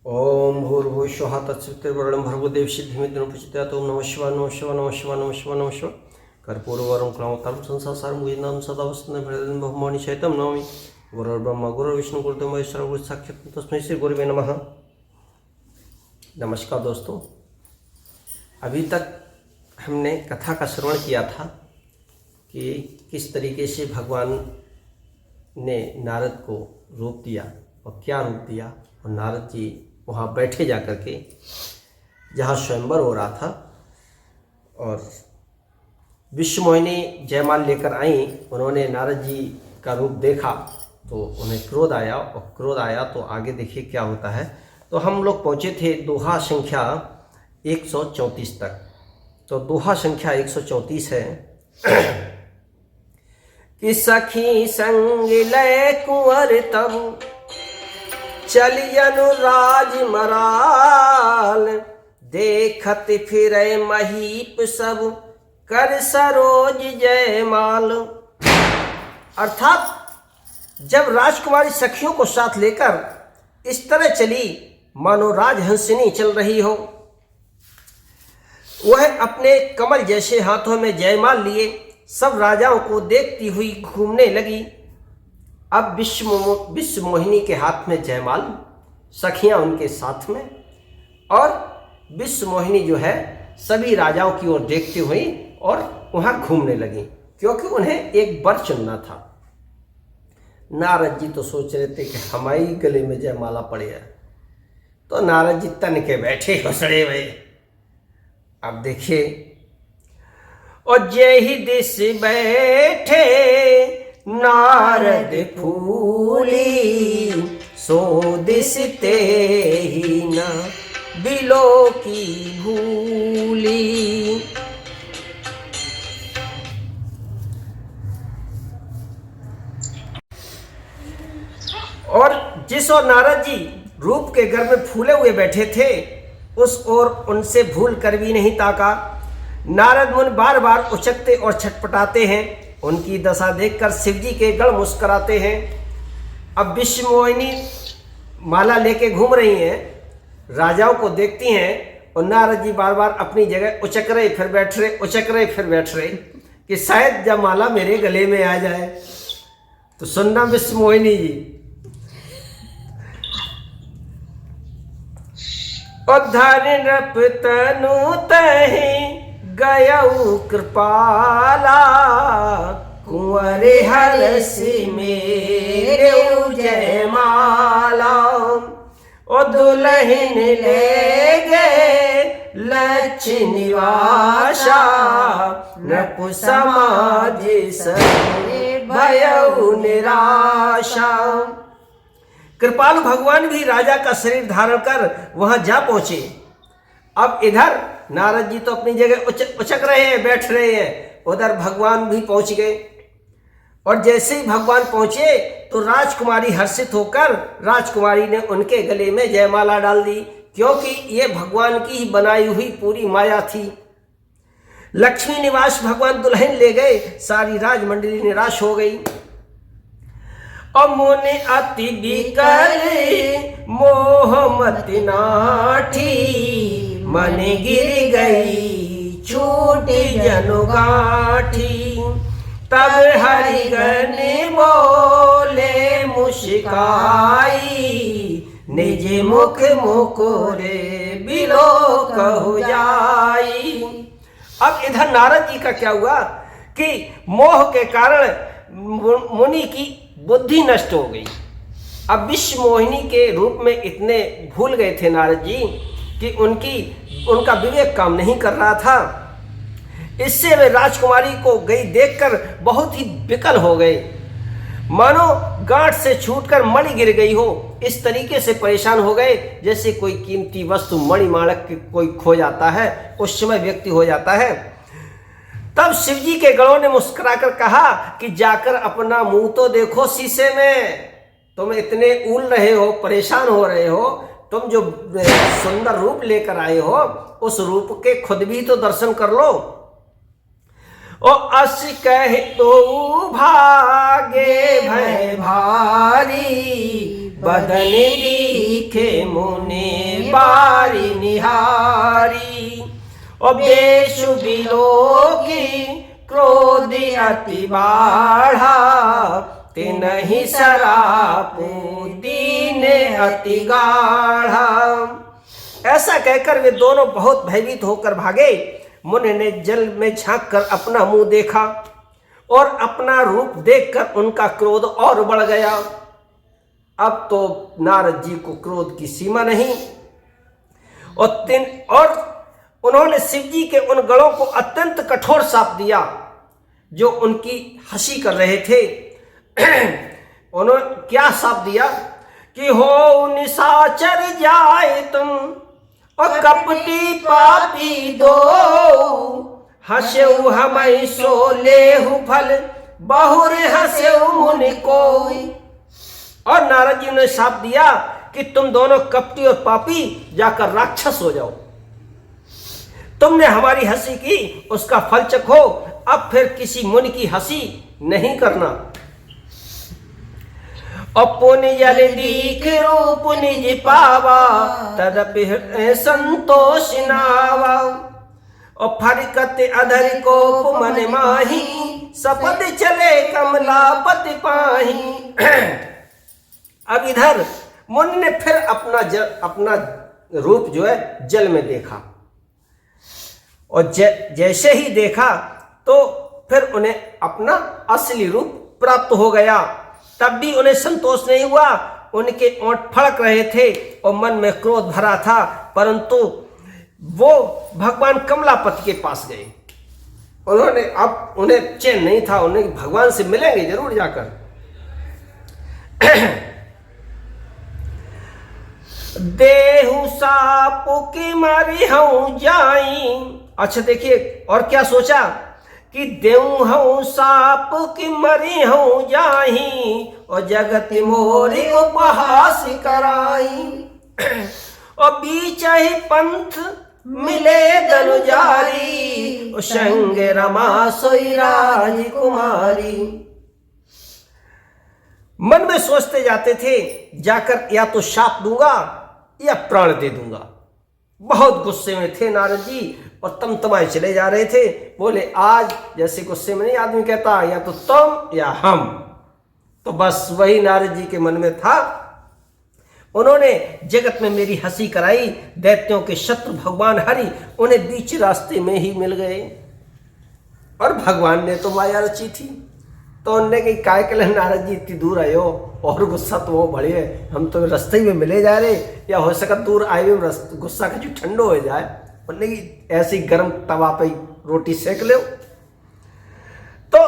ओम भूर्भुवस्वः तत्सवितुर्वरेण्यं भर्गो देवस्य धीमहि धियो प्रचोदयात्। ओम नमः शिवाय नमः शिवाय नमः शिवाय नमः शिवाय नमः शिवाय। कर्पूरवरं क्लामतारं संसारसारं भुजनं सदा वसन्तं ब्रह्माणि चैतं नमामि। गुरुर्ब्रह्मा गुरुर्विष्णु गुरुदेवो महेश्वरः गुरु साक्षात् तस्मै श्री गुरुवे नमः। नमस्कार दोस्तों, अभी तक हमने कथा का श्रवण किया था कि किस तरीके से भगवान ने नारद को रूप दिया और क्या रूप दिया, और नारद जी वहाँ बैठे जा कर के जहाँ स्वयंवर हो रहा था और विश्वमोहिनी जयमाल लेकर आई। उन्होंने नारद जी का रूप देखा तो उन्हें क्रोध आया, और क्रोध आया तो आगे देखिए क्या होता है। तो हम लोग पहुँचे थे दोहा संख्या 134 तक। तो दोहा संख्या 134 है कि सखी संग लय कुंवर तब चलियनु राज मराल, देखत फिरे महीप सब कर सरोज जयमाल। अर्थात जब राजकुमारी सखियों को साथ लेकर इस तरह चली मानो राजहंसिनी चल रही हो, वह अपने कमल जैसे हाथों में जयमाल लिए सब राजाओं को देखती हुई घूमने लगी। अब विश्वमोहिनी के हाथ में जयमाल, सखियां उनके साथ में, और विश्वमोहिनी जो है सभी राजाओं की ओर देखती हुई और वहां घूमने लगी, क्योंकि उन्हें एक वर चुनना था। नारद जी तो सोच रहे थे कि हमारी गले में जयमाला पड़े है, तो नारद जी तन के बैठे हंसड़े हुए। अब देखिए, और जय ही दिस बैठे नारद फूली, सो दिस ते ही न बिलो की भूली। और जिस ओर नारद जी रूप के घर में फूले हुए बैठे थे, उस ओर उनसे भूल कर भी नहीं ताका। नारद मुनि बार बार उचकते और छटपटाते हैं। उनकी दशा देखकर शिवजी के गण मुस्कुराते हैं। अब विश्वमोहिनी माला लेके घूम रही हैं, राजाओं को देखती हैं, और नारद जी बार बार अपनी जगह उचक रहे फिर बैठ रहे, उचक रहे फिर बैठ रहे कि शायद जब माला मेरे गले में आ जाए। तो सुनना विश्वमोहिनी जी, उद्धर नृप तनु तहि गयऊ कृपाला, कुंवर हरस मेरे जयमाला। ओ दुल्हन ले गए लक्ष निवासा, नृप समाज सरे भयऊ निराशा। कृपालु भगवान भी राजा का शरीर धारण कर वहां जा पहुंचे। अब इधर नारद जी तो अपनी जगह उचक रहे हैं, बैठ रहे हैं, उधर भगवान भी पहुंच गए। और जैसे ही भगवान पहुंचे तो राजकुमारी हर्षित होकर राजकुमारी ने उनके गले में जयमाला डाल दी, क्योंकि ये भगवान की ही बनाई हुई पूरी माया थी। लक्ष्मी निवास भगवान दुल्हन ले गए, सारी राजमंडली निराश हो गई। और मोने अति बिकल मोहमति नाठी, मन गिर गई छूटी जनुगाठी। तब हरिगण बोले मुस्काई, निज मुख मुकुरे बिलो कहु जाई। अब इधर नारद जी का क्या हुआ कि मोह के कारण मुनि की बुद्धि नष्ट हो गई। अब विश्वमोहिनी के रूप में इतने भूल गए थे नारद जी कि उनका विवेक काम नहीं कर रहा था। इससे वे राजकुमारी को गई देखकर बहुत ही विकल हो गए, मानो गांठ से छूटकर मणि गिर गई हो। इस तरीके से परेशान हो गए जैसे कोई कीमती वस्तु मणिमाणक कोई खो जाता है, उस समय व्यक्ति हो जाता है। तब शिवजी के गणों ने मुस्कुराकर कहा कि जाकर अपना मुंह तो देखो शीशे में, तुम इतने उल रहे हो, परेशान हो रहे हो, तुम जो सुंदर रूप लेकर आए हो उस रूप के खुद भी तो दर्शन कर लो। ओ अस कह तो भागे भय भारी, बदन दीखे मुनि बारी निहारी। और बेशु बिलोकी क्रोध अति बाढ़ा, तिनहि सरापू दीन अति गाढ़ा। ऐसा कहकर वे दोनों बहुत भयभीत होकर भागे। मुनि ने जल में झांक कर अपना मुंह देखा और अपना रूप देखकर उनका क्रोध और बढ़ गया। अब तो नारद जी को क्रोध की सीमा नहीं। और उन्होंने शिव जी के उन गणों को अत्यंत कठोर शाप दिया जो उनकी हंसी कर रहे थे। उन्होंने क्या शाप दिया कि हो निशाचर जाए तुम और कपटी पापी दो, हंसेऊ हमें सो लेहु फल बहुर हंसेऊ मुनि कोई। और नारद जी ने शाप दिया कि तुम दोनों कपटी और पापी जाकर राक्षस हो जाओ। तुमने हमारी हंसी की, उसका फल चखो, अब फिर किसी मुनि की हंसी नहीं करना। पुनि जल दीख रूप निज पावा, तदपि संतोष नावा। और फरकत अधर कोप मन माही, सपद चले कमलापति पाही। अब इधर मुनि ने फिर अपना रूप जो है जल में देखा। और जैसे ही देखा तो फिर उन्हें अपना असली रूप प्राप्त हो गया। तब भी उन्हें संतोष नहीं हुआ। उनके ओंठ फड़क रहे थे और मन में क्रोध भरा था, परंतु वो भगवान कमलापति के पास गए। अब उन्हें चैन नहीं था, उन्हें भगवान से मिलेंगे जरूर जाकर। देहु सापु की मरी हूं जाई। अच्छा देखिए और क्या सोचा कि देहु हूं साप की मरी हूं जाही, और जगत मोरी उपहास कराई। और बीच ही पंथ मिले दनुजारी, और संग रमा सोई राजकुमारी। मन में सोचते जाते थे जाकर या तो शाप दूंगा या प्राण दे दूंगा। बहुत गुस्से में थे नारद जी और तमतमाए चले जा रहे थे। बोले आज जैसे गुस्से में नहीं आदमी कहता या तो तुम या हम, तो बस वही नारद जी के मन में था। उन्होंने जगत में मेरी हंसी कराई। दैत्यों के शत्रु भगवान हरि उन्हें बीच रास्ते में ही मिल गए। और भगवान ने तो माया रची थी, तो उनने कही काय के लिए नारद जी इतनी दूर आए हो, और गुस्सा तो वो बढ़े, हम तो रास्ते में मिले जा रहे, या हो सका दूर आए हुए गुस्सा का जो ठंडो हो जाए। उनने की ऐसी गर्म तवा पे रोटी सेक लो। तो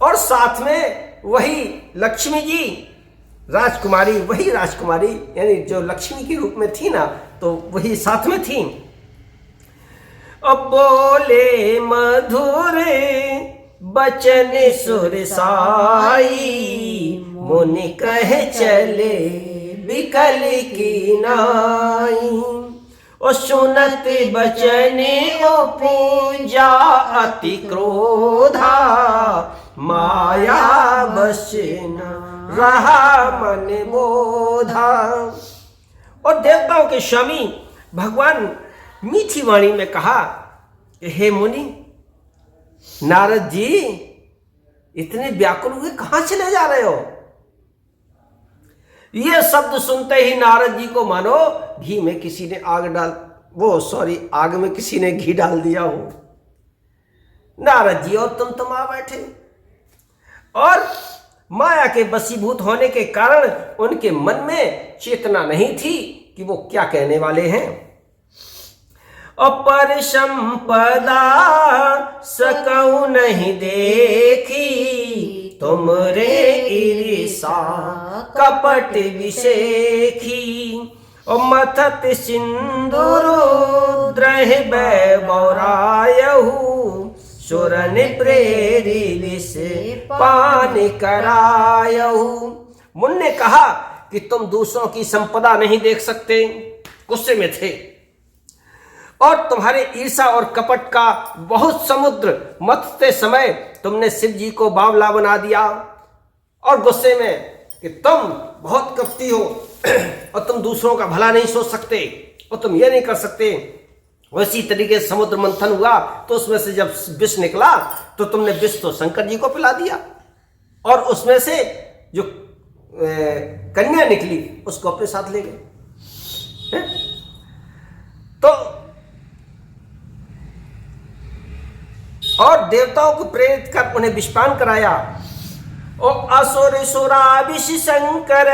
और साथ में वही लक्ष्मी जी राजकुमारी, वही राजकुमारी यानी जो लक्ष्मी के रूप में थी ना, तो वही साथ में थी। अब बोले मधुर बचन सुरसाई, मुनि कहे चले बिकल की नाई। और सुनत बचन पूजा अति क्रोधा, माया बस न रहा मन बोधा। और देवताओं के स्वामी भगवान मीठी वाणी में कहा, हे मुनि, नारद जी इतने व्याकुल हुए कहां चले जा रहे हो? ये शब्द सुनते ही नारद जी को मानो घी में किसी ने आग में किसी ने घी डाल दिया हो। नारद जी और तमतमा बैठे, और माया के वशीभूत होने के कारण उनके मन में चेतना नहीं थी कि वो क्या कहने वाले हैं। अपर संपदा सकऊ नहीं देखी, तुमरे ईर्षा कपट विषेखी। और मथत सिंदूर द्रह बौरायहु, सुरन प्रेरी विष पान करायहु। मुनि ने कहा कि तुम दूसरों की संपदा नहीं देख सकते, गुस्से में थे, और तुम्हारे ईर्षा और कपट का बहुत समुद्र मथते समय तुमने शिव जी को बावला बना दिया, और गुस्से में कि तुम बहुत कपटी हो और तुम दूसरों का भला नहीं सोच सकते और तुम ये नहीं कर सकते। वैसी तरीके से समुद्र मंथन हुआ तो उसमें से जब विष निकला तो तुमने विष तो शंकर जी को पिला दिया और उसमें से जो कन्या निकली उसको अपने साथ ले गए। तो और देवताओं को प्रेरित कर उन्हें विषपान कराया। और असुर सुरा विष शंकर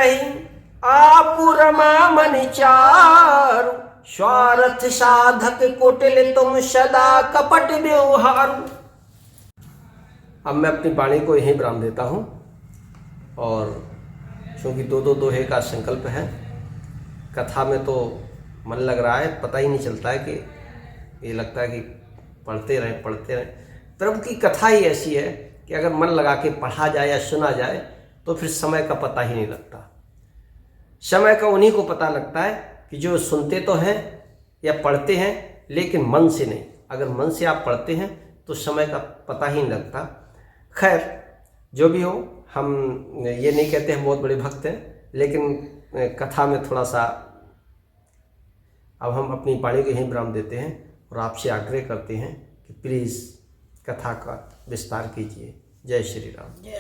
आपुरमा मन चारु, स्वार्थ साधक कुटिल तुम सदा कपट व्यवहार। अब मैं अपनी वाणी को यहीं विराम देता हूं और क्योंकि दो दोहे का संकल्प है, कथा में तो मन लग रहा है, पता ही नहीं चलता है कि ये लगता है कि पढ़ते रहें। प्रभु की कथा ही ऐसी है कि अगर मन लगा के पढ़ा जाए या सुना जाए तो फिर समय का पता ही नहीं लगता। समय का उन्हीं को पता लगता है कि जो सुनते तो हैं या पढ़ते हैं लेकिन मन से नहीं। अगर मन से आप पढ़ते हैं तो समय का पता ही नहीं लगता। खैर जो भी हो, हम ये नहीं कहते हम बहुत बड़े भक्त हैं, लेकिन कथा में थोड़ा सा अब हम अपनी वाणी को यहीं विराम देते हैं और आपसे आग्रह करते हैं कि प्लीज़ कथा का विस्तार कीजिए। जय श्री राम।